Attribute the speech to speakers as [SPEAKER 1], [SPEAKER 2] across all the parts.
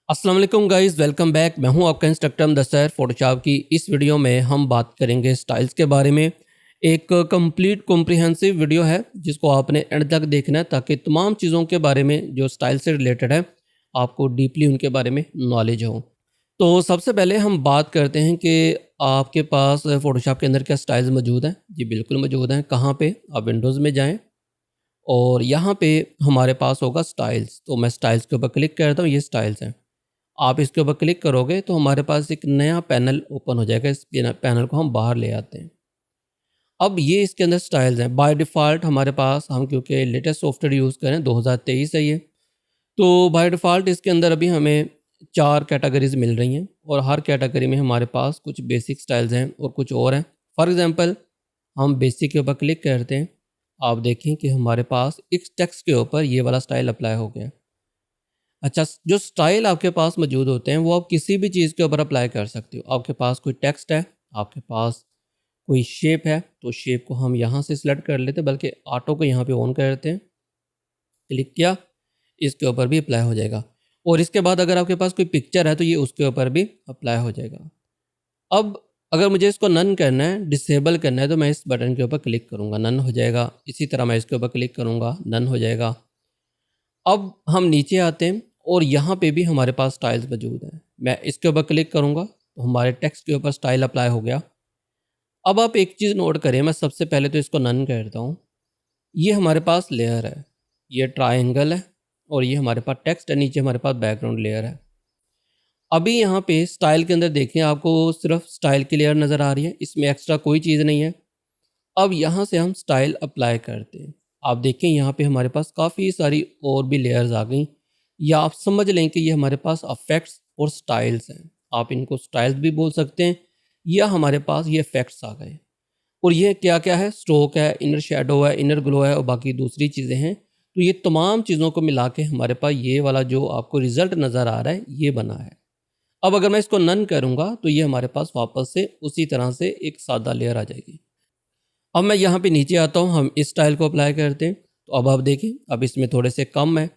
[SPEAKER 1] अस्सलाम वालेकुम guys, welcome back. मैं हूं आपका इंस्ट्रक्टर मुदस्सर। फोटोशॉप की इस वीडियो में हम बात करेंगे स्टाइल्स के बारे में। एक कंप्लीट कॉम्प्रिहेंसिव वीडियो है जिसको आपने एंड तक देखना है ताकि तमाम चीज़ों के बारे में जो स्टाइल से रिलेटेड है आपको डीपली उनके बारे में नॉलेज हो। तो सबसे पहले हम बात करते हैं कि आपके पास फोटोशॉप के अंदर क्या स्टाइल्स मौजूद हैं। जी बिल्कुल मौजूद हैं। कहाँ पे? आप विंडोज़ में जाएँ और यहाँ पे हमारे पास होगा स्टाइल्स। तो मैं स्टाइल्स के ऊपर क्लिक करता हूँ। ये स्टाइल्स हैं। आप इसके ऊपर क्लिक करोगे तो हमारे पास एक नया पैनल ओपन हो जाएगा। इस पैनल को हम बाहर ले आते हैं। अब ये इसके अंदर स्टाइल्स हैं। बाय डिफ़ॉल्ट हमारे पास, हम क्योंकि लेटेस्ट सॉफ्टवेयर यूज़ करें 2023 है ये, तो बाय डिफ़ॉल्ट इसके अंदर अभी हमें 4 कैटेगरीज़ मिल रही हैं और हर कैटेगरी में हमारे पास कुछ बेसिक स्टाइल्स हैं और कुछ और हैं। फॉर एग्ज़ाम्पल हम बेसिक के ऊपर क्लिक करते हैं। आप देखें कि हमारे पास इस टेक्स्ट के ऊपर ये वाला स्टाइल अप्लाई हो गया। अच्छा, जो स्टाइल आपके पास मौजूद होते हैं वो आप किसी भी चीज़ के ऊपर अप्लाई कर सकते हो। आपके पास कोई टेक्स्ट है, आपके पास कोई शेप है, तो शेप को हम यहाँ से सिलेक्ट कर लेते हैं, बल्कि ऑटो को यहाँ पे ऑन कर देते हैं। क्लिक किया, इसके ऊपर भी अप्लाई हो जाएगा। और इसके बाद अगर आपके पास कोई पिक्चर है तो ये उसके ऊपर भी अप्लाई हो जाएगा। अब अगर मुझे इसको नन करना है, डिसेबल करना है, तो मैं इस बटन के ऊपर क्लिक करूँगा, नन हो जाएगा। इसी तरह मैं इसके ऊपर क्लिक करूँगा, नन हो जाएगा। अब हम नीचे आते हैं और यहाँ पे भी हमारे पास स्टाइल्स मौजूद हैं। मैं इसके ऊपर क्लिक करूँगा तो हमारे टेक्स्ट के ऊपर स्टाइल अप्लाई हो गया। अब आप एक चीज़ नोट करें, मैं सबसे पहले तो इसको नन करता हूँ। ये हमारे पास लेयर है, ये ट्रायंगल है और ये हमारे पास टेक्स्ट है, नीचे हमारे पास बैकग्राउंड लेयर है। अभी यहाँ पे स्टाइल के अंदर देखें, आपको सिर्फ स्टाइल की लेयर नज़र आ रही है, इसमें एक्स्ट्रा कोई चीज़ नहीं है। अब यहाँ से हम स्टाइल अप्लाई करते हैं। आप देखें यहाँ पे हमारे पास काफ़ी सारी और भी लेयर्स आ गई, या आप समझ लें कि ये हमारे पास अफेक्ट्स और स्टाइल्स हैं। आप इनको स्टाइल्स भी बोल सकते हैं, या हमारे पास ये इफेक्ट्स आ गए। और ये क्या क्या है? स्ट्रोक है, इनर शेडो है, इनर ग्लो है और बाकी दूसरी चीज़ें हैं। तो ये तमाम चीज़ों को मिला के हमारे पास ये वाला जो आपको रिज़ल्ट नज़र आ रहा है ये बना है। अब अगर मैं इसको नन करूँगा तो ये हमारे पास वापस से उसी तरह से एक सादा लेयर आ जाएगी। अब मैं यहाँ पे नीचे आता हूँ, हम इस स्टाइल को अप्लाई करते हैं। तो अब आप देखें, अब इसमें थोड़े से कम है।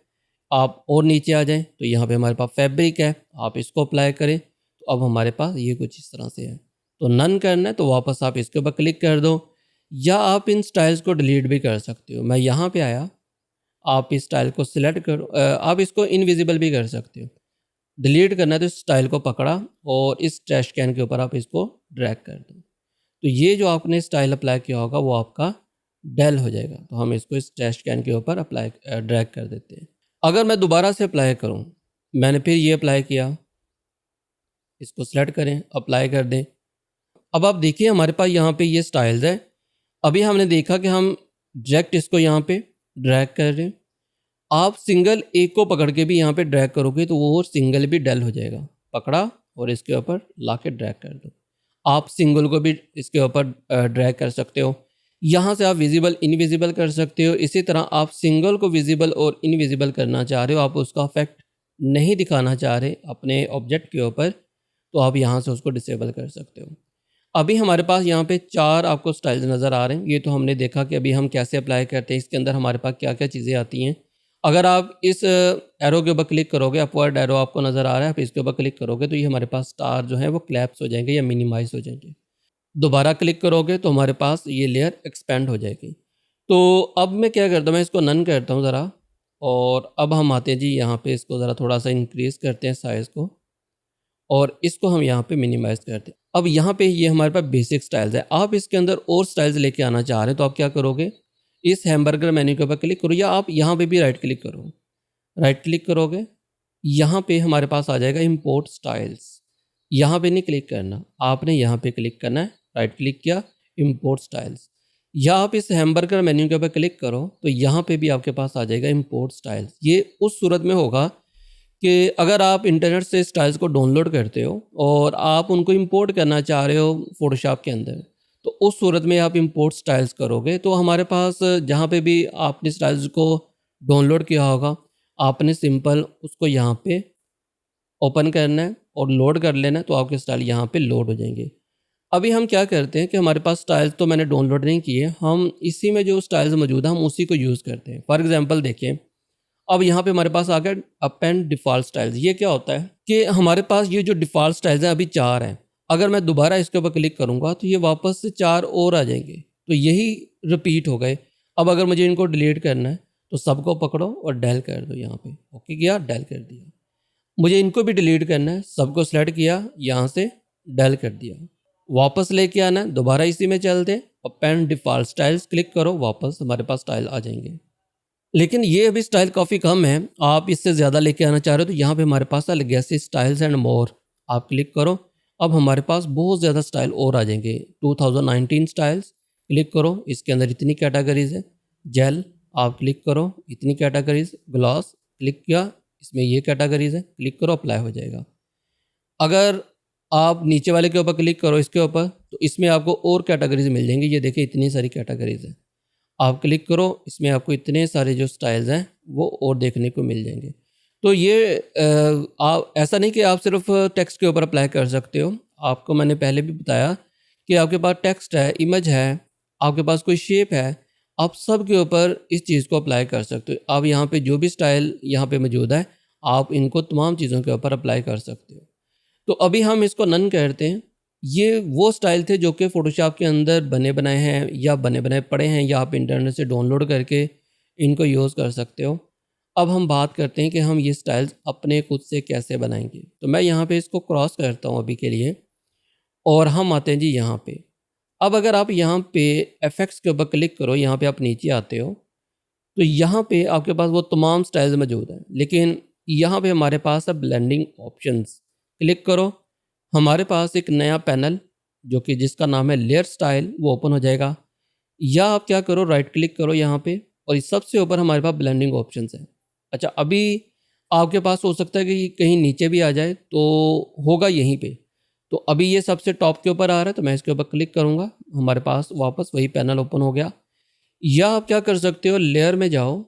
[SPEAKER 1] आप और नीचे आ जाएं तो यहाँ पे हमारे पास फैब्रिक है, आप इसको अप्लाई करें तो अब हमारे पास ये कुछ इस तरह से है। तो नन करना है तो वापस आप इसके ऊपर क्लिक कर दो, या आप इन स्टाइल्स को डिलीट भी कर सकते हो। मैं यहाँ पे आया, आप इस स्टाइल को सिलेक्ट करो, आप इसको इनविजिबल भी कर सकते हो। डिलीट करना है तो इस स्टाइल को पकड़ा और इस ट्रैश कैन के ऊपर आप इसको ड्रैग कर दो, तो ये जो आपने स्टाइल अप्लाई किया होगा वो आपका डेल हो जाएगा। तो हम इसको इस ट्रैश कैन के ऊपर अप्लाई ड्रैग कर देते हैं। अगर मैं दोबारा से अप्लाई करूं, मैंने फिर ये अप्लाई किया, इसको सेलेक्ट करें, अप्लाई कर दें। अब आप देखिए हमारे पास यहाँ पे ये स्टाइल्स है। अभी हमने देखा कि हम डायरेक्ट इसको यहाँ पे ड्रैग कर रहे हैं। आप सिंगल एक को पकड़ के भी यहाँ पे ड्रैग करोगे तो वो सिंगल भी डेल हो जाएगा। पकड़ा और इसके ऊपर ला के ड्रैग कर दो। आप सिंगल को भी इसके ऊपर ड्रैग कर सकते हो। यहाँ से आप विजिबल इनविजिबल कर सकते हो। इसी तरह आप सिंगल को विजिबल और इनविजिबल करना चाह रहे हो, आप उसका इफेक्ट नहीं दिखाना चाह रहे अपने ऑब्जेक्ट के ऊपर, तो आप यहाँ से उसको डिसेबल कर सकते हो। अभी हमारे पास यहाँ पे 4 आपको स्टाइल्स नज़र आ रहे हैं। ये तो हमने देखा कि अभी हम कैसे अप्लाई करते हैं, इसके अंदर हमारे पास क्या क्या चीज़ें आती हैं। अगर आप इस एरो के ऊपर क्लिक करोगे, अपवर्ड एरो आपको नज़र आ रहा है, आप इसके ऊपर क्लिक करोगे तो ये हमारे पास स्टार जो है वो क्लैप्स हो जाएंगे या मिनिमाइज हो जाएंगे। दोबारा क्लिक करोगे तो हमारे पास ये लेयर एक्सपेंड हो जाएगी। तो अब मैं क्या करता हूँ, मैं इसको नन करता हूँ ज़रा, और अब हम आते हैं जी यहाँ पे, इसको ज़रा थोड़ा सा इंक्रीज़ करते हैं साइज़ को, और इसको हम यहाँ पे मिनिमाइज़ करते हैं। अब यहाँ पे ये हमारे पास बेसिक स्टाइल्स है। आप इसके अंदर और स्टाइल्स लेके आना चाह रहे हैं तो आप क्या करोगे, इस हैमबर्गर मेन्यू के ऊपर क्लिक करो, या आप यहाँ पे भी राइट क्लिक करो। राइट क्लिक करोगे, यहाँ पे हमारे पास आ जाएगा इंपोर्ट स्टाइल्स। यहाँ पे नहीं क्लिक करना, आपने यहाँ पे क्लिक करना है। राइट क्लिक किया, इंपोर्ट स्टाइल्स, या आप इस हैमबर्गर मेन्यू के ऊपर क्लिक करो तो यहाँ पे भी आपके पास आ जाएगा इंपोर्ट स्टाइल्स। ये उस सूरत में होगा कि अगर आप इंटरनेट से स्टाइल्स को डाउनलोड करते हो और आप उनको इंपोर्ट करना चाह रहे हो फोटोशॉप के अंदर, तो उस सूरत में आप इंपोर्ट स्टाइल्स करोगे तो हमारे पास जहाँ पे भी आपने स्टाइल्स को डाउनलोड किया होगा, आपने सिंपल उसको यहाँ पे ओपन करना है और लोड कर लेना है, तो आपके स्टाइल यहाँ पे लोड हो जाएंगे। अभी हम क्या करते हैं कि हमारे पास स्टाइल्स तो मैंने डाउनलोड नहीं किए, हम इसी में जो स्टाइल्स मौजूद है हम उसी को यूज़ करते हैं। फॉर एग्जांपल देखिए, अब यहाँ पे हमारे पास आ गया अपेंड डिफ़ॉल्ट स्टाइल्स। ये क्या होता है कि हमारे पास ये जो डिफ़ॉल्ट स्टाइल्स हैं अभी 4 हैं। अगर मैं दोबारा इसके ऊपर क्लिक करूँगा तो ये वापस से 4 और आ जाएंगे, तो यही रिपीट हो गए। अब अगर मुझे इनको डिलीट करना है तो सबको पकड़ो और डेल कर दो, यहाँ पे ओके किया, डेल कर दिया। मुझे इनको भी डिलीट करना है, सबको सेलेक्ट किया, यहाँ से डेल कर दिया। वापस लेके आना है, दोबारा इसी में चलते हैं, अपेंड डिफ़ॉल्ट स्टाइल्स क्लिक करो, वापस हमारे पास स्टाइल आ जाएंगे। लेकिन ये अभी स्टाइल काफ़ी कम है, आप इससे ज़्यादा लेके आना चाह रहे हो तो यहाँ पे हमारे पास है लेगेसी स्टाइल्स एंड मोर, आप क्लिक करो। अब हमारे पास बहुत ज़्यादा स्टाइल और आ जाएंगे। 2019 स्टाइल्स क्लिक करो, इसके अंदर इतनी कैटेगरीज है। जेल आप क्लिक करो, इतनी कैटेगरीज। ग्लॉस क्लिक किया, इसमें ये कैटेगरीज है, क्लिक करो, अप्लाई हो जाएगा। अगर आप नीचे वाले के ऊपर क्लिक करो, इसके ऊपर, तो इसमें आपको और कैटेगरीज मिल जाएंगी। ये देखिए इतनी सारी कैटेगरीज है, आप क्लिक करो, इसमें आपको इतने सारे जो स्टाइल्स हैं वो और देखने को मिल जाएंगे। तो ये आप ऐसा नहीं कि आप सिर्फ टेक्स्ट के ऊपर अप्लाई कर सकते हो। आपको मैंने पहले भी बताया कि आपके पास टेक्स्ट है, इमेज है, आपके पास कोई शेप है, आप सब के ऊपर इस चीज़ को अप्लाई कर सकते हो। आप यहाँ पे जो भी स्टाइल यहाँ पे मौजूद है, आप इनको तमाम चीज़ों के ऊपर अप्लाई कर सकते हो। तो अभी हम इसको नन करते हैं। ये वो स्टाइल थे जो कि फ़ोटोशॉप के अंदर बने बनाए हैं या बने बनाए पड़े हैं, या आप इंटरनेट से डाउनलोड करके इनको यूज़ कर सकते हो। अब हम बात करते हैं कि हम ये स्टाइल्स अपने खुद से कैसे बनाएंगे। तो मैं यहाँ पे इसको क्रॉस करता हूँ अभी के लिए, और हम आते हैं जी यहाँ पे। अब अगर आप यहाँ पे इफेक्ट्स के ऊपर क्लिक करो, यहाँ पे आप नीचे आते हो, तो यहाँ पे आपके पास वो तमाम स्टाइल्स मौजूद हैं। लेकिन यहाँ पे हमारे पास है ब्लेंडिंग ऑप्शंस, क्लिक करो, हमारे पास एक नया पैनल जो कि जिसका नाम है लेयर स्टाइल, वो ओपन हो जाएगा। या आप क्या करो, राइट क्लिक करो यहाँ पे, और इस सबसे ऊपर हमारे पास ब्लेंडिंग ऑप्शंस है। अच्छा, अभी आपके पास हो सकता है कि कहीं नीचे भी आ जाए, तो होगा यहीं पे। तो अभी ये सबसे टॉप के ऊपर आ रहा है, तो मैं इसके ऊपर क्लिक करूँगा, हमारे पास वापस वही पैनल ओपन हो गया। या आप क्या कर सकते हो, लेयर में जाओ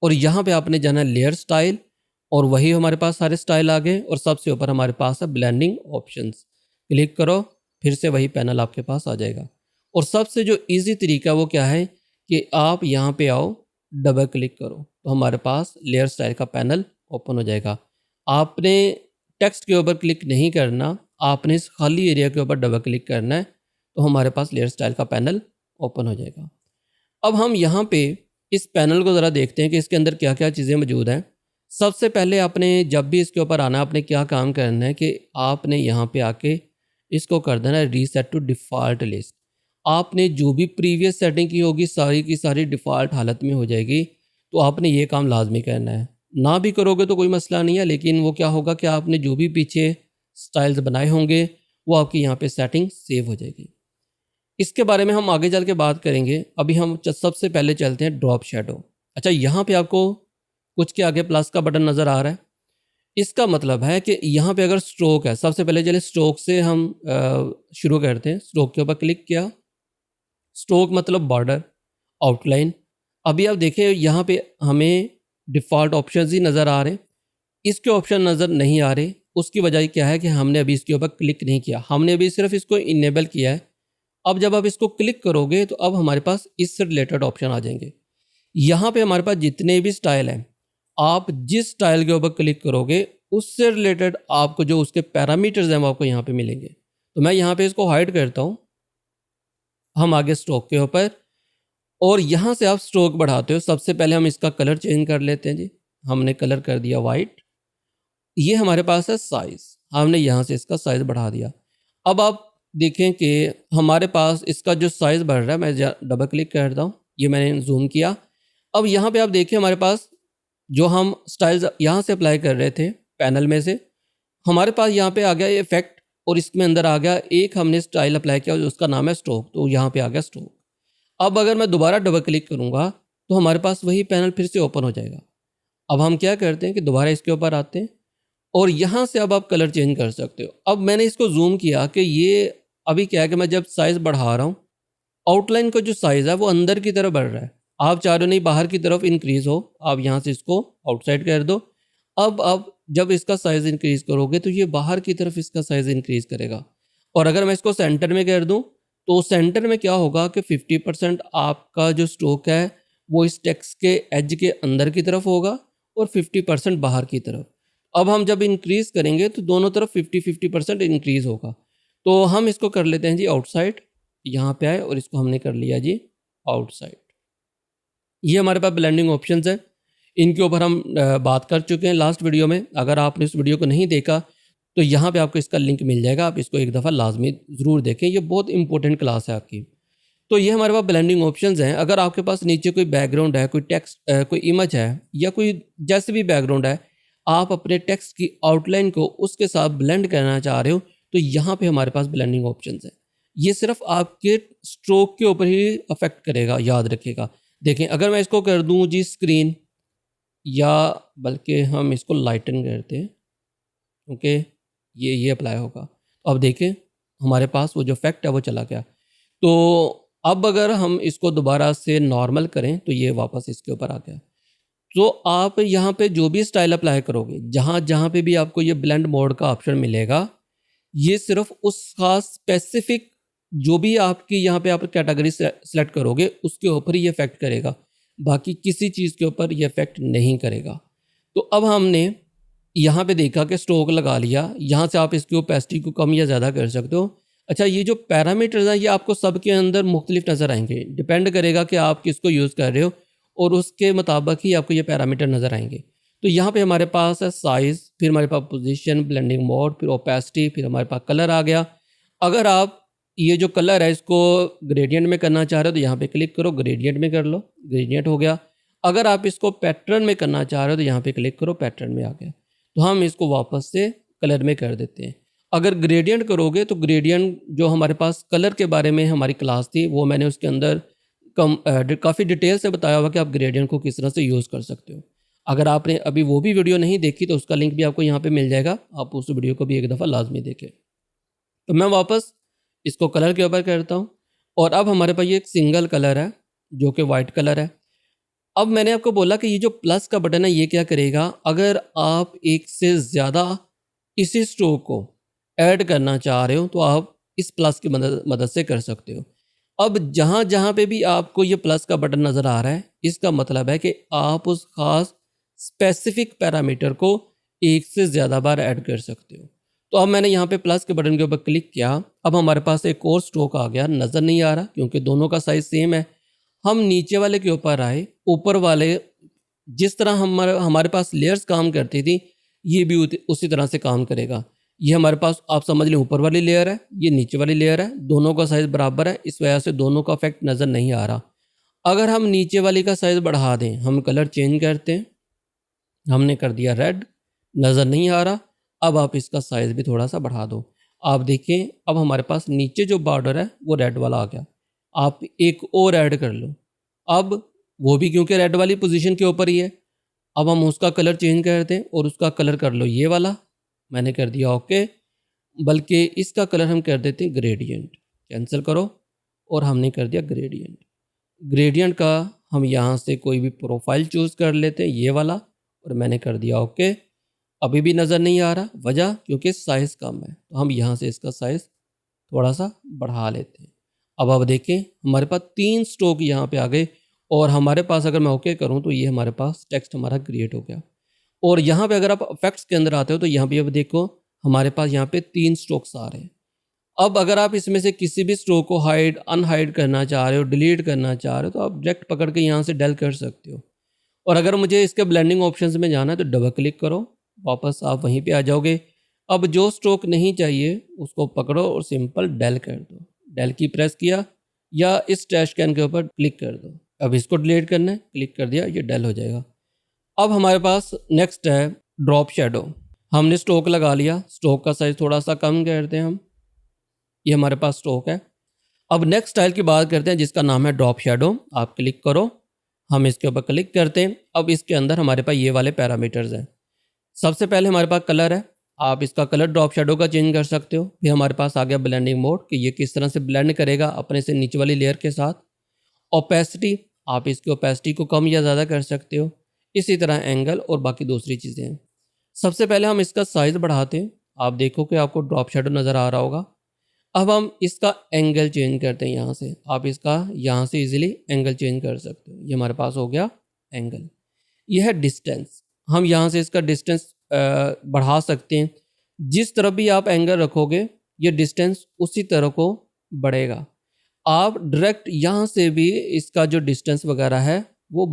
[SPEAKER 1] और यहाँ पे आपने जाना है लेयर स्टाइल, और वही हमारे पास सारे स्टाइल आ गए, और सबसे ऊपर हमारे पास है ब्लेंडिंग ऑप्शंस, क्लिक करो, फिर से वही पैनल आपके पास आ जाएगा। और सबसे जो इजी तरीका वो क्या है कि आप यहाँ पे आओ, डबल क्लिक करो, तो हमारे पास लेयर स्टाइल का पैनल ओपन हो जाएगा। आपने टेक्स्ट के ऊपर क्लिक नहीं करना, आपने इस खाली एरिया के ऊपर डबल क्लिक करना है, तो हमारे पास लेयर स्टाइल का पैनल ओपन हो जाएगा। अब हम यहाँ पे इस पैनल को ज़रा देखते हैं कि इसके अंदर क्या क्या चीज़ें मौजूद हैं। सबसे पहले आपने जब भी इसके ऊपर आना है, आपने क्या काम करना है कि आपने यहाँ पे आके इसको कर देना है रीसेट टू डिफ़ॉल्ट लिस्ट। आपने जो भी प्रीवियस सेटिंग की होगी सारी की सारी डिफ़ॉल्ट हालत में हो जाएगी, तो आपने ये काम लाजमी करना है। ना भी करोगे तो कोई मसला नहीं है, लेकिन वो क्या होगा कि आपने जो भी पीछे स्टाइल्स बनाए होंगे वो आपकी यहाँ पे सेटिंग सेव हो जाएगी। इसके बारे में हम आगे चल के बात करेंगे। अभी हम सबसे पहले चलते हैं ड्रॉप शेडो। अच्छा, यहाँ पे आपको कुछ के आगे प्लस का बटन नज़र आ रहा है, इसका मतलब है कि यहाँ पे अगर स्ट्रोक है, सबसे पहले चलिए स्ट्रोक से हम शुरू करते हैं। स्ट्रोक के ऊपर क्लिक किया, स्ट्रोक मतलब बॉर्डर, आउटलाइन। अभी आप देखें यहाँ पे हमें डिफ़ॉल्ट ऑप्शन ही नज़र आ रहे हैं, इसके ऑप्शन नज़र नहीं आ रहे। उसकी वजह क्या है कि हमने अभी इसके ऊपर क्लिक नहीं किया, हमने अभी सिर्फ इसको इनेबल किया है। अब जब आप इसको क्लिक करोगे तो अब हमारे पास इससे रिलेटेड ऑप्शन आ जाएंगे। यहाँ पे हमारे पास जितने भी स्टाइल हैं, आप जिस स्टाइल के ऊपर क्लिक करोगे उससे रिलेटेड आपको जो उसके पैरामीटर्स हैं वो आपको यहाँ पे मिलेंगे। तो मैं यहाँ पे इसको हाइड करता हूँ। हम आगे स्ट्रोक के ऊपर, और यहाँ से आप स्ट्रोक बढ़ाते हो। सबसे पहले हम इसका कलर चेंज कर लेते हैं जी, हमने कलर कर दिया वाइट। ये हमारे पास है साइज़, हमने यहाँ से इसका साइज़ बढ़ा दिया। अब आप देखें कि हमारे पास इसका जो साइज़ बढ़ रहा है, मैं डबल क्लिक करता हूँ, ये मैंने जूम किया। अब यहाँ पे आप देखिए हमारे पास जो हम स्टाइल्स यहाँ से अप्लाई कर रहे थे पैनल में से, हमारे पास यहाँ पे आ गया ये इफेक्ट, और इसमें अंदर आ गया एक हमने स्टाइल अप्लाई किया उसका नाम है स्ट्रोक, तो यहाँ पे आ गया स्ट्रोक। अब अगर मैं दोबारा डबल क्लिक करूँगा तो हमारे पास वही पैनल फिर से ओपन हो जाएगा। अब हम क्या करते हैं कि दोबारा इसके ऊपर आते हैं, और यहाँ से अब आप कलर चेंज कर सकते हो। अब मैंने इसको जूम किया कि ये अभी क्या है कि मैं जब साइज़ बढ़ा रहा हूँ, आउटलाइन का जो साइज़ है वो अंदर की तरफ बढ़ रहा है। आप चाह रहे हो नहीं बाहर की तरफ इंक्रीज़ हो, आप यहाँ से इसको आउटसाइड कर दो। अब आप जब इसका साइज़ इंक्रीज़ करोगे तो ये बाहर की तरफ इसका साइज़ इंक्रीज़ करेगा। और अगर मैं इसको सेंटर में कर दूँ तो सेंटर में क्या होगा कि 50% आपका जो स्ट्रोक है वो इस टेक्स्ट के एज के अंदर की तरफ होगा, और 50% बाहर की तरफ। अब हम जब इंक्रीज़ करेंगे तो दोनों तरफ 50-50% इंक्रीज़ होगा। तो हम इसको कर लेते हैं जी आउटसाइड, यहाँ पे आए और इसको हमने कर लिया जी आउटसाइड। ये हमारे पास ब्लेंडिंग ऑप्शंस है, इनके ऊपर हम बात कर चुके हैं लास्ट वीडियो में। अगर आपने इस वीडियो को नहीं देखा तो यहाँ पे आपको इसका लिंक मिल जाएगा, आप इसको एक दफ़ा लाजमी ज़रूर देखें, ये बहुत इंपॉर्टेंट क्लास है आपकी। तो ये हमारे पास ब्लेंडिंग ऑप्शंस हैं। अगर आपके पास नीचे कोई बैकग्राउंड है, कोई टेक्स्ट, कोई इमेज है या कोई जैसे भी बैकग्राउंड है, आप अपने टेक्स्ट की आउटलाइन को उसके साथ ब्लेंड करना चाह रहे हो तो यहाँ पे हमारे पास ब्लेंडिंग ऑप्शंस है। ये सिर्फ आपके स्ट्रोक के ऊपर ही अफेक्ट करेगा, याद रखिएगा। देखें, अगर मैं इसको कर दूँ जी स्क्रीन, या बल्कि हम इसको लाइटन करते हैं क्योंकि ये अप्लाई होगा। तो अब देखें हमारे पास वो जो इफेक्ट है वो चला गया। तो अब अगर हम इसको दोबारा से नॉर्मल करें तो ये वापस इसके ऊपर आ गया। तो आप यहाँ पे जो भी स्टाइल अप्लाई करोगे, जहाँ जहाँ पे भी आपको ये ब्लेंड मोड का ऑप्शन मिलेगा, ये सिर्फ उस खास स्पेसिफिक जो भी आपकी यहाँ पे आप कैटेगरी सेलेक्ट करोगे उसके ऊपर ही ये इफेक्ट करेगा, बाकी किसी चीज़ के ऊपर ये इफेक्ट नहीं करेगा। तो अब हमने यहाँ पे देखा कि स्ट्रोक लगा लिया, यहाँ से आप इसकी ओपेसिटी को कम या ज़्यादा कर सकते हो। अच्छा, ये जो पैरामीटर्स हैं ये आपको सबके अंदर मुख्तलिफ नज़र आएंगे, डिपेंड करेगा कि आप किसको यूज़ कर रहे हो और उसके मुताबिक ही आपको ये पैरामीटर नज़र आएंगे। तो यहाँ पे हमारे पास है साइज़, फिर हमारे पास पोजीशन, ब्लेंडिंग मोड, फिर ओपेसिटी, फिर हमारे पास कलर आ गया। अगर आप ये जो कलर है इसको ग्रेडियंट में करना चाह रहे हो तो यहाँ पे क्लिक करो, ग्रेडियंट में कर लो, ग्रेडियंट हो गया। अगर आप इसको पैटर्न में करना चाह रहे हो तो यहाँ पे क्लिक करो, पैटर्न में आ गया। तो हम इसको वापस से कलर में कर देते हैं। अगर ग्रेडियंट करोगे तो ग्रेडियंट जो हमारे पास कलर के बारे में हमारी क्लास थी वो मैंने उसके अंदर काफ़ी डिटेल से बताया हुआ कि आप ग्रेडियंट को किस तरह से यूज़ कर सकते हो। अगर आपने अभी वो भी वीडियो नहीं देखी तो उसका लिंक भी आपको यहाँ पे मिल जाएगा, आप उस वीडियो को भी एक दफ़ा लाजमी देखें। तो मैं वापस इसको कलर के ऊपर करता हूँ और अब हमारे पास ये एक सिंगल कलर है जो कि वाइट कलर है। अब मैंने आपको बोला कि ये जो प्लस का बटन है ये क्या करेगा, अगर आप एक से ज़्यादा इसी स्ट्रोक को ऐड करना चाह रहे हो तो आप इस प्लस की मदद से कर सकते हो। अब जहाँ जहाँ पे भी आपको ये प्लस का बटन नज़र आ रहा है, इसका मतलब है कि आप उस ख़ास स्पेसिफिक पैरामीटर को एक से ज़्यादा बार ऐड कर सकते हो। तो अब मैंने यहाँ पे प्लस के बटन के ऊपर क्लिक किया, अब हमारे पास एक और स्ट्रोक आ गया, नज़र नहीं आ रहा क्योंकि दोनों का साइज़ सेम है। हम नीचे वाले के ऊपर आए, ऊपर वाले जिस तरह हमारे पास लेयर्स काम करती थी ये भी उसी तरह से काम करेगा। ये हमारे पास आप समझ लें ऊपर वाली लेयर है, ये नीचे वाली लेयर है, दोनों का साइज़ बराबर है, इस वजह से दोनों का इफेक्ट नज़र नहीं आ रहा। अगर हम नीचे वाली का साइज़ बढ़ा दें, हम कलर चेंज करते हैं, हमने कर दिया रेड, नज़र नहीं आ रहा। अब आप इसका साइज़ भी थोड़ा सा बढ़ा दो, आप देखें अब हमारे पास नीचे जो बॉर्डर है वो रेड वाला आ गया। आप एक और ऐड कर लो, अब वो भी क्योंकि रेड वाली पोजीशन के ऊपर ही है। अब हम उसका कलर चेंज करते हैं और उसका कलर कर लो ये वाला, मैंने कर दिया ओके, बल्कि इसका कलर हम कर देते हैं ग्रेडियंट, कैंसिल करो और हमने कर दिया ग्रेडियंट। ग्रेडियंट का हम यहाँ से कोई भी प्रोफाइल चूज़ कर लेते हैं, ये वाला, और मैंने कर दिया ओके। अभी भी नज़र नहीं आ रहा, वजह क्योंकि साइज़ कम है, तो हम यहाँ से इसका साइज़ थोड़ा सा बढ़ा लेते हैं। अब देखें हमारे पास 3 स्ट्रोक यहाँ पे आ गए और हमारे पास अगर मैं ओके करूँ तो ये हमारे पास टेक्स्ट हमारा क्रिएट हो गया। और यहाँ पे अगर आप इफेक्ट्स के अंदर आते हो तो यहाँ पे अब देखो हमारे पास यहाँ पे 3 स्ट्रोक्स आ रहे हैं। अब अगर आप इसमें से किसी भी स्ट्रोक को हाइड अनहाइड करना चाह रहे हो, डिलीट करना चाह रहे हो, तो आप डायरेक्ट पकड़ के यहाँ से डेल कर सकते हो। और अगर मुझे इसके ब्लेंडिंग ऑप्शंस में जाना है तो डबल क्लिक करो, वापस आप वहीं पे आ जाओगे। अब जो स्ट्रोक नहीं चाहिए उसको पकड़ो और सिंपल डेल कर दो, डेल की प्रेस किया या इस ट्रैश कैन के ऊपर क्लिक कर दो। अब इसको डिलीट करना है, क्लिक कर दिया, ये डेल हो जाएगा। अब हमारे पास नेक्स्ट है ड्रॉप शेडो। हमने स्ट्रोक लगा लिया, स्ट्रोक का साइज़ थोड़ा सा कम करते हैं हम, ये हमारे पास स्ट्रोक है। अब नेक्स्ट स्टाइल की बात करते हैं जिसका नाम है ड्रॉप शेडो। आप क्लिक करो, हम इसके ऊपर क्लिक करते हैं। अब इसके अंदर हमारे पास ये वाले पैरामीटर्स हैं। सबसे पहले हमारे पास कलर है, आप इसका कलर ड्रॉप शेडो का चेंज कर सकते हो। फिर हमारे पास आ गया ब्लेंडिंग मोड कि ये किस तरह से ब्लेंड करेगा अपने से नीचे वाली लेयर के साथ। ओपेसिटी, आप इसकी ओपेसिटी को कम या ज़्यादा कर सकते हो। इसी तरह एंगल और बाकी दूसरी चीज़ें हैं। सबसे पहले हम इसका साइज़ बढ़ाते हैं, आप देखो कि आपको ड्रॉप शेडो नज़र आ रहा होगा। अब हम इसका एंगल चेंज करते हैं, यहाँ से आप इसका यहाँ से इजीली एंगल चेंज कर सकते हो। ये हमारे पास हो गया एंगल। यह है डिस्टेंस, हम यहाँ से इसका डिस्टेंस बढ़ा सकते हैं। जिस तरफ भी आप एंगल रखोगे ये डिस्टेंस उसी तरह को बढ़ेगा। आप डायरेक्ट यहाँ से भी इसका जो डिस्टेंस वगैरह है वो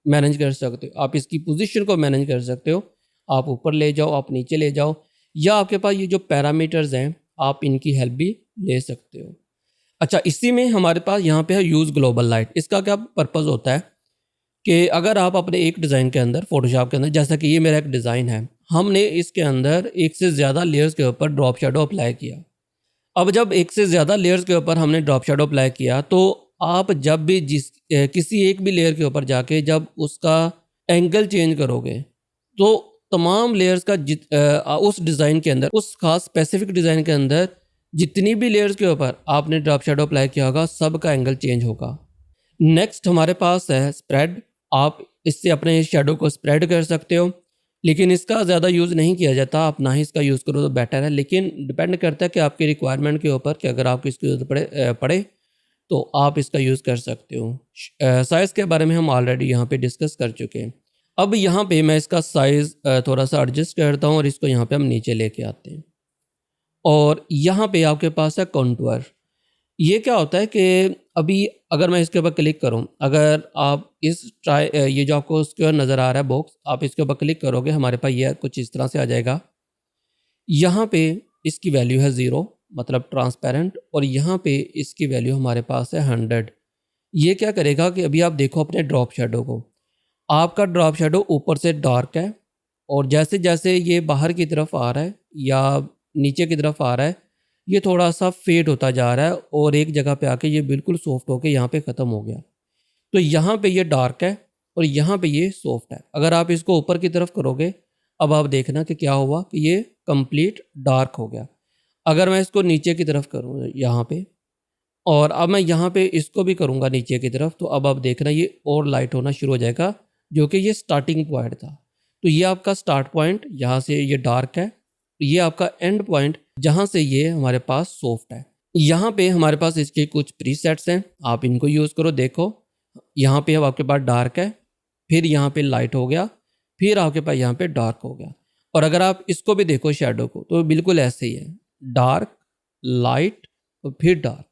[SPEAKER 1] मैनेज कर सकते हो। आप इसकी पोजीशन को मैनेज कर सकते हो। आप ऊपर ले जाओ, आप नीचे ले जाओ, या आपके पास ये जो पैरामीटर्स हैं आप इनकी हेल्प भी ले सकते हो। अच्छा, इसी में हमारे पास यहाँ पे है यूज़ ग्लोबल लाइट। इसका क्या पर्पज़ होता है कि अगर आप अपने एक डिज़ाइन के अंदर, फोटोशॉप के अंदर, जैसा कि ये मेरा एक डिज़ाइन है, हमने इसके अंदर एक से ज़्यादा लेयर्स के ऊपर ड्रॉप शैडो अप्लाई किया। अब जब एक से ज़्यादा लेयर्स के ऊपर हमने ड्रॉप शैडो अप्लाई किया तो आप जब भी किसी एक भी लेयर के ऊपर जाके जब उसका एंगल चेंज करोगे तो तमाम लेयर्स का उस डिज़ाइन के अंदर, उस खास स्पेसिफिक डिज़ाइन के अंदर जितनी भी लेयर्स के ऊपर आपने ड्रॉप शैडो अप्लाई किया होगा सब का एंगल चेंज होगा। नेक्स्ट हमारे पास है स्प्रेड। आप इससे अपने शेडो को स्प्रेड कर सकते हो, लेकिन इसका ज़्यादा यूज़ नहीं किया जाता। आप ना ही इसका यूज़ करो तो बेटर है, लेकिन डिपेंड करता है कि आपकी रिक्वायरमेंट के ऊपर कि अगर आपको इसकी ज़रूरत पड़े तो आप इसका यूज़ कर सकते हो। साइज़ के बारे में हम ऑलरेडी यहाँ पे डिस्कस कर चुके हैं। अब यहाँ पे मैं इसका साइज़ थोड़ा सा एडजस्ट करता हूँ और इसको यहाँ पे हम नीचे लेके आते हैं। और यहाँ पे आपके पास है कॉन्टूर। ये क्या होता है कि अभी अगर मैं इसके ऊपर क्लिक करूँ, अगर आप ये जो आपको स्क्वायर नज़र आ रहा है बॉक्स, आप इसके ऊपर क्लिक करोगे हमारे पास ये कुछ इस तरह से आ जाएगा। यहाँ पे इसकी वैल्यू है 0 मतलब ट्रांसपेरेंट, और यहाँ पे इसकी वैल्यू हमारे पास है 100। ये क्या करेगा कि अभी आप देखो अपने ड्रॉप शेडो को, आपका ड्रॉप शेडो ऊपर से डार्क है और जैसे जैसे ये बाहर की तरफ आ रहा है या नीचे की तरफ आ रहा है ये थोड़ा सा फेड होता जा रहा है और एक जगह पे आके ये बिल्कुल सॉफ्ट होके यहाँ पे ख़त्म हो गया। तो यहाँ पे ये डार्क है और यहाँ पे ये सॉफ्ट है। अगर आप इसको ऊपर की तरफ करोगे, अब आप देखना कि क्या हुआ कि ये कंप्लीट डार्क हो गया। अगर मैं इसको नीचे की तरफ करूँ यहाँ पे, और अब मैं यहाँ पे इसको भी करूँगा नीचे की तरफ, तो अब आप देखना ये और लाइट होना शुरू हो जाएगा, जो कि ये स्टार्टिंग पॉइंट था। तो ये आपका स्टार्ट पॉइंट, यहाँ से ये डार्क है, ये आपका एंड पॉइंट जहाँ से ये हमारे पास सॉफ्ट है। यहाँ पे हमारे पास इसके कुछ प्रीसेट्स हैं, आप इनको यूज़ करो। देखो यहाँ पे अब आपके पास डार्क है, फिर यहाँ पे लाइट हो गया, फिर आपके पास यहाँ पे डार्क हो गया। और अगर आप इसको भी देखो शेडो को, तो बिल्कुल ऐसे ही है, डार्क, लाइट और फिर डार्क।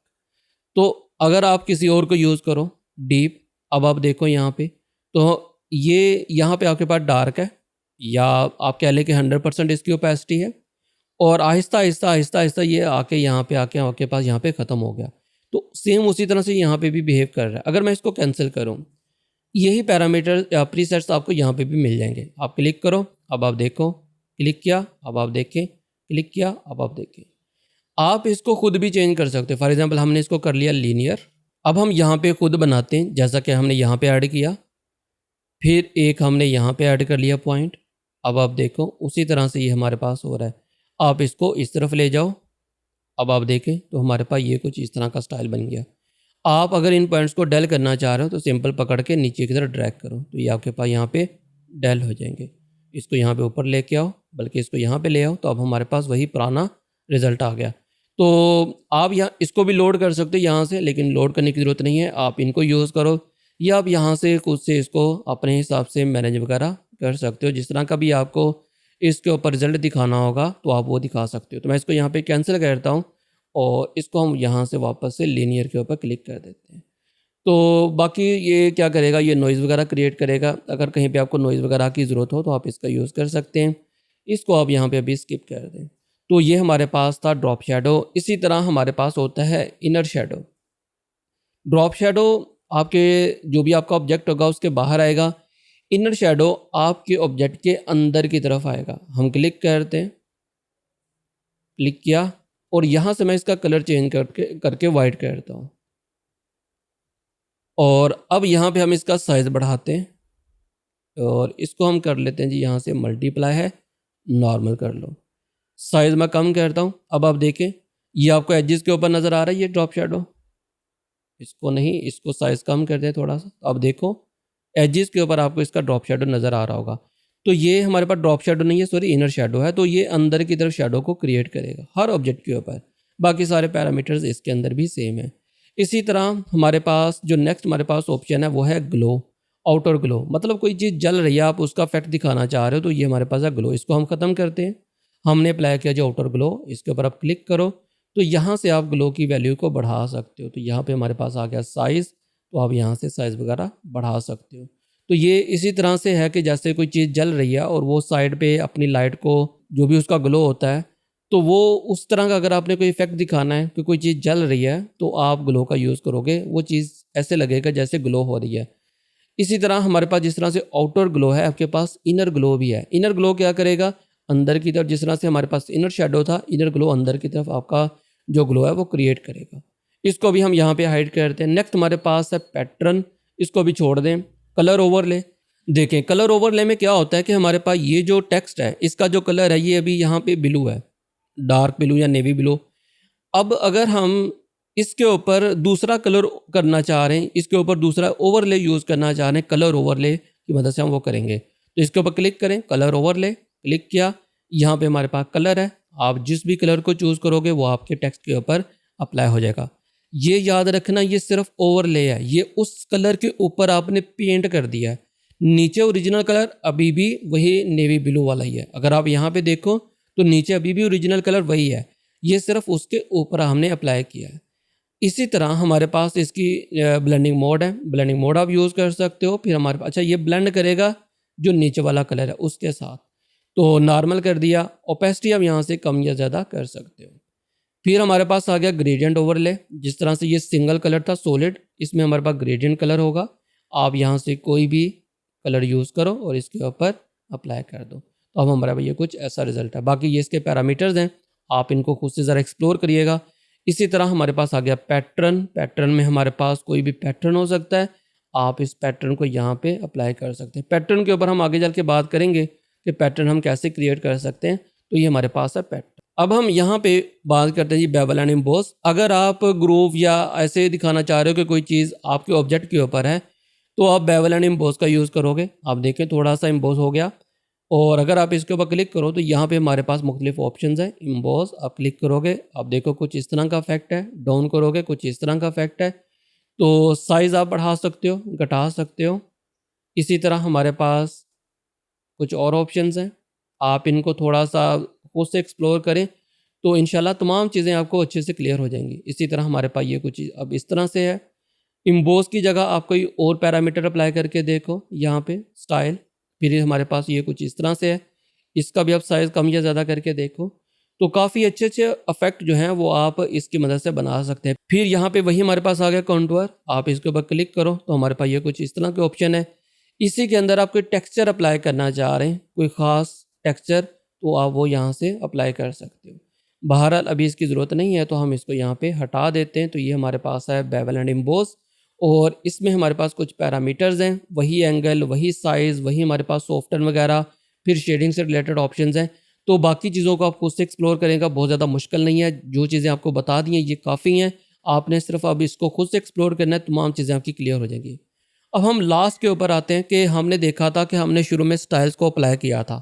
[SPEAKER 1] तो अगर आप किसी और को यूज़ करो डीप, अब आप देखो यहाँ पे, तो ये यहाँ पे आपके पास डार्क है, या आप कह लें कि 100% इसकी ओपेसिटी है, और आहिस्ता आहिस्ता आहिस्ता आहिस्ता ये आके यहाँ पे आके आपके पास यहाँ पे ख़त्म हो गया। तो सेम उसी तरह से यहाँ पे भी बिहेव कर रहा है। अगर मैं इसको कैंसिल करूँ, यही पैरामीटर या प्रीसेट्स आपको यहाँ पे भी मिल जाएंगे। आप क्लिक करो, अब आप देखो, क्लिक किया, अब आप देखें, क्लिक किया, अब आप देखें। आप इसको खुद भी चेंज कर सकते हो। फॉर एग्जांपल हमने इसको कर लिया लीनियर, अब हम यहाँ पे खुद बनाते हैं, जैसा कि हमने यहाँ पे ऐड किया, फिर एक हमने यहाँ पे ऐड कर लिया पॉइंट। अब आप देखो उसी तरह से ये हमारे पास हो रहा है। आप इसको इस तरफ ले जाओ, अब आप देखें तो हमारे पास ये कुछ इस तरह का स्टाइल बन गया। आप अगर इन पॉइंट्स को डेल करना चाह रहे हो तो सिंपल पकड़ के नीचे की तरफ ड्रैग करो, तो ये आपके पास यहाँ पे डेल हो जाएंगे। इसको यहाँ पे ऊपर लेके आओ, बल्कि इसको यहाँ पे ले आओ, तो अब हमारे पास वही पुराना रिज़ल्ट आ गया। तो आप यहाँ इसको भी लोड कर सकते हो यहाँ से, लेकिन लोड करने की ज़रूरत नहीं है, आप इनको यूज़ करो, या आप यहाँ से खुद से इसको अपने हिसाब से मैनेज वगैरह कर सकते हो। जिस तरह का भी आपको इसके ऊपर रिज़ल्ट दिखाना होगा तो आप वो दिखा सकते हो। तो मैं इसको यहाँ पे कैंसिल करता हूँ और इसको हम यहाँ से वापस से लीनियर के ऊपर क्लिक कर देते हैं। तो बाकी ये क्या करेगा, ये नॉइज़ वगैरह क्रिएट करेगा। अगर कहीं पे आपको नॉइज़ वगैरह की ज़रूरत हो तो आप इसका यूज़ कर सकते हैं। इसको आप यहाँ पे अभी स्किप कर दें। तो ये हमारे पास था ड्रॉप शेडो। इसी तरह हमारे पास होता है इनर शेडो। ड्रॉप शेडो आपके जो भी आपका ऑब्जेक्ट होगा उसके बाहर आएगा, इनर शेडो आपके ऑब्जेक्ट के अंदर की तरफ आएगा। हम क्लिक करते हैं, क्लिक किया, और यहाँ से मैं इसका कलर चेंज करके वाइट करता हूँ, और अब यहाँ पे हम इसका साइज़ बढ़ाते हैं और इसको हम कर लेते हैं जी, यहाँ से मल्टीप्लाई है, नॉर्मल कर लो। साइज़ मैं कम करता हूँ। अब आप देखें ये आपको एजेस के ऊपर नज़र आ रहा है ये ड्रॉप शेडो। इसको नहीं, इसको साइज़ कम कर दे थोड़ा सा। अब देखो एजेस के ऊपर आपको इसका ड्रॉप शेडो नज़र आ रहा होगा। तो ये हमारे पास ड्रॉप शेडो नहीं है, सॉरी इनर शेडो है। तो ये अंदर की तरफ शेडो को क्रिएट करेगा हर ऑब्जेक्ट के ऊपर। बाकी सारे पैरामीटर्स इसके अंदर भी सेम है। इसी तरह हमारे पास जो नेक्स्ट हमारे पास ऑप्शन है वो है ग्लो। आउटर ग्लो, मतलब कोई चीज़ जल रही है, आप उसका इफेक्ट दिखाना चाह रहे हो, तो ये हमारे पास है ग्लो। इसको हम ख़त्म करते हैं। हमने अप्लाई किया जो आउटर ग्लो, इसके ऊपर आप क्लिक करो तो यहाँ से आप ग्लो की वैल्यू को बढ़ा सकते हो। तो यहाँ पे हमारे पास आ गया साइज़, तो आप यहाँ से साइज़ वगैरह बढ़ा सकते हो। तो ये इसी तरह से है कि जैसे कोई चीज़ जल रही है और वो साइड पे अपनी लाइट को, जो भी उसका ग्लो होता है, तो वो उस तरह का अगर आपने कोई इफेक्ट दिखाना है कि कोई चीज़ जल रही है तो आप ग्लो का यूज़ करोगे, वो चीज़ ऐसे लगेगा जैसे ग्लो हो रही है। इसी तरह हमारे पास जिस तरह से आउटर ग्लो है, आपके पास इनर ग्लो भी है। इनर ग्लो क्या करेगा, अंदर की तरफ, जिस तरह से हमारे पास इनर शेडो था, इनर ग्लो अंदर की तरफ आपका जो ग्लो है वो क्रिएट करेगा। इसको भी हम यहाँ पे हाइड करते हैं। नेक्स्ट हमारे पास है पैटर्न, इसको भी छोड़ दें। कलर ओवरले, देखें कलर ओवरले में क्या होता है कि हमारे पास ये जो टेक्स्ट है, इसका जो कलर है ये अभी यहाँ पे ब्लू है, डार्क ब्लू या नेवी ब्लू। अब अगर हम इसके ऊपर दूसरा कलर करना चाह रहे हैं, इसके ऊपर दूसरा ओवरले यूज़ करना चाह रहे हैं, कलर ओवरले की मदद से हम वो करेंगे। तो इसके ऊपर क्लिक करें, कलर ओवरले, क्लिक किया, यहाँ पे हमारे पास कलर है। आप जिस भी कलर को चूज़ करोगे वो आपके टेक्स्ट के ऊपर अप्लाई हो जाएगा। ये याद रखना, ये सिर्फ ओवरले है, ये उस कलर के ऊपर आपने पेंट कर दिया है। नीचे ओरिजिनल कलर अभी भी वही नेवी ब्लू वाला ही है। अगर आप यहाँ पे देखो तो नीचे अभी भी ओरिजिनल कलर वही है, ये सिर्फ उसके ऊपर हमने अप्लाई किया है। इसी तरह हमारे पास इसकी ब्लेंडिंग मोड है, ब्लेंडिंग मोड आप यूज़ कर सकते हो। फिर हमारे पास, अच्छा ये ब्लेंड करेगा जो नीचे वाला कलर है उसके साथ, तो नॉर्मल कर दिया। ओपेसिटी आप यहाँ से कम या ज़्यादा कर सकते हो। फिर हमारे पास आ गया ग्रेडियंट ओवरले। जिस तरह से ये सिंगल कलर था सॉलिड, इसमें हमारे पास ग्रेडियंट कलर होगा। आप यहाँ से कोई भी कलर यूज़ करो और इसके ऊपर अप्लाई कर दो, तो अब हमारा ये कुछ ऐसा रिजल्ट है। बाकी ये इसके पैरामीटर्स हैं, आप इनको खुद से ज़रा एक्सप्लोर करिएगा। इसी तरह हमारे पास आ गया पैटर्न। पैटर्न में हमारे पास कोई भी पैटर्न हो सकता है, आप इस पैटर्न को यहाँ पे अप्लाई कर सकते हैं। पैटर्न के ऊपर हम आगे चल के बात करेंगे कि पैटर्न हम कैसे क्रिएट कर सकते हैं। तो ये हमारे पास है पैटर्न। अब हम यहाँ पे बात करते हैं जी बेवल एंड एम्बोस। अगर आप ग्रूव या ऐसे दिखाना चाह रहे हो कि कोई चीज़ आपके ऑब्जेक्ट के ऊपर है, तो आप बेवल एंड एम्बोस का यूज़ करोगे। आप देखें थोड़ा सा एम्बोस हो गया, और अगर आप इसके ऊपर क्लिक करो तो यहाँ पे हमारे पास मुख्तलिफ ऑप्शंस हैं। एम्बोस आप क्लिक करोगे, आप देखो कुछ इस तरह का इफेक्ट है। डाउन करोगे, कुछ इस तरह का इफेक्ट है। तो साइज़ आप बढ़ा सकते हो, घटा सकते हो। इसी तरह हमारे पास कुछ और ऑप्शंस हैं, आप इनको थोड़ा सा खुद से एक्सप्लोर करें तो इंशाल्लाह तमाम चीज़ें आपको अच्छे से क्लियर हो जाएंगी। इसी तरह हमारे पास ये कुछ अब इस तरह से है। एम्बोस की जगह आप कोई और पैरामीटर अप्लाई करके देखो, यहाँ पे स्टाइल, फिर हमारे पास ये कुछ इस तरह से है। इसका भी आप साइज़ कम या ज़्यादा करके देखो, तो काफ़ी अच्छे अच्छे इफेक्ट जो हैं वो आप इसकी मदद से बना सकते हैं। फिर यहाँ पे वही हमारे पास आ गया कॉन्टूर। आप इसके ऊपर क्लिक करो तो हमारे पास ये कुछ इस तरह के ऑप्शन है। इसी के अंदर आप कोई टेक्सचर अप्लाई करना चाह रहे हैं, कोई ख़ास टेक्सचर, तो आप वो यहाँ से अप्लाई कर सकते हो। बहरहाल अभी इसकी ज़रूरत नहीं है तो हम इसको यहाँ पे हटा देते हैं। तो ये हमारे पास है बेवल एंड एम्बोस, और इसमें हमारे पास कुछ पैरामीटर्स हैं, वही एंगल, वही साइज़, वही हमारे पास सॉफ्टन वगैरह, फिर शेडिंग से रिलेटेड ऑप्शंस हैं। तो बाकी चीज़ों को आप खुद से एक्सप्लोर करेंगे, बहुत ज़्यादा मुश्किल नहीं है। जो चीज़ें आपको बता दी हैं ये काफ़ी हैं, आपने सिर्फ अब इसको खुद से एक्सप्लोर करना है, तमाम चीज़ें आपकी क्लियर हो जाएंगी। अब हम लास्ट के ऊपर आते हैं कि हमने देखा था कि हमने शुरू में स्टाइल्स को अप्लाई किया था।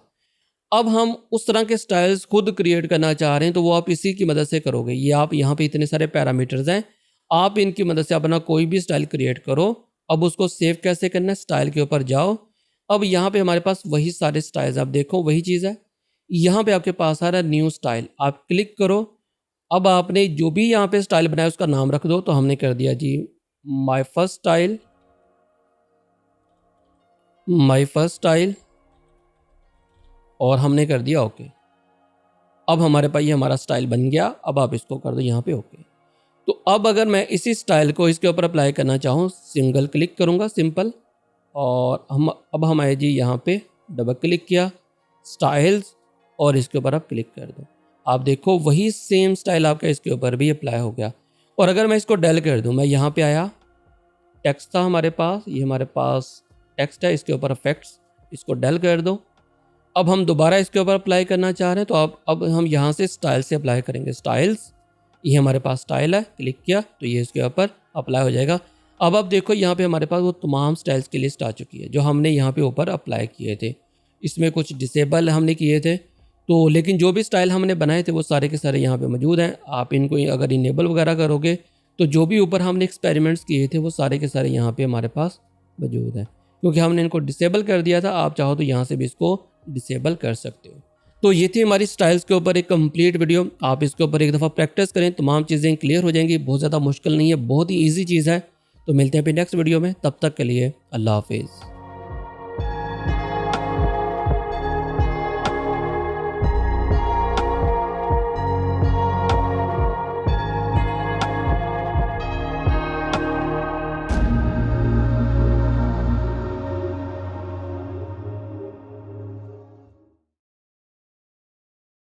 [SPEAKER 1] अब हम उस तरह के स्टाइल्स खुद क्रिएट करना चाह रहे हैं, तो वो आप इसी की मदद से करोगे। ये आप यहाँ पे इतने सारे पैरामीटर्स हैं, आप इनकी मदद से अपना कोई भी स्टाइल क्रिएट करो। अब उसको सेव कैसे करना है, स्टाइल के ऊपर जाओ। अब यहाँ पे हमारे पास वही सारे स्टाइल्स, आप देखो वही चीज़ है। यहाँ पे आपके पास आ रहा है न्यू स्टाइल, आप क्लिक करो। अब आपने जो भी यहाँ पे स्टाइल बनाया उसका नाम रख दो। तो हमने कर दिया जी my first style, my first style, और हमने कर दिया ओके। अब हमारे पास ये हमारा स्टाइल बन गया। अब आप इसको कर दो यहाँ पे ओके। तो अब अगर मैं इसी स्टाइल को इसके ऊपर अप्लाई करना चाहूँ, सिंगल क्लिक करूँगा सिंपल, और अब हम आए जी यहाँ पे, डबल क्लिक किया, स्टाइल्स, और इसके ऊपर आप क्लिक कर दो। आप देखो वही सेम स्टाइल आपका इसके ऊपर भी अप्लाई हो गया। और अगर मैं इसको डेल कर दूँ, मैं यहाँ पे आया, टेक्स्ट था हमारे पास, ये हमारे पास टेक्स्ट है, इसके ऊपर इफेक्ट्स, इसको डेल कर दो। अब हम दोबारा इसके ऊपर अप्लाई करना चाह रहे हैं, तो अब हम यहाँ से स्टाइल से अप्लाई करेंगे। स्टाइल्स, ये हमारे पास स्टाइल है, क्लिक किया तो ये इसके ऊपर अप्लाई हो जाएगा। अब आप देखो यहाँ पे हमारे पास वो तमाम स्टाइल्स की लिस्ट आ चुकी है जो हमने यहाँ पे ऊपर अप्लाई किए थे। इसमें कुछ डिसेबल हमने किए थे, तो लेकिन जो भी स्टाइल हमने बनाए थे वो सारे के सारे यहाँ पे मौजूद हैं। आप इनको अगर इनेबल वगैरह करोगे तो जो भी ऊपर हमने एक्सपेरिमेंट्स किए थे वो सारे के सारे यहाँ पे हमारे पास मौजूद हैं। क्योंकि हमने इनको डिसेबल कर दिया था। आप चाहो तो यहाँ से भी इसको डिसेबल कर सकते हो। तो ये थी हमारी स्टाइल्स के ऊपर एक कंप्लीट वीडियो। आप इसके ऊपर एक दफ़ा प्रैक्टिस करें, तमाम चीज़ें क्लियर हो जाएंगी। बहुत ज़्यादा मुश्किल नहीं है, बहुत ही ईजी चीज़ है। तो मिलते हैं फिर नेक्स्ट वीडियो में, तब तक के लिए अल्लाह हाफिज़।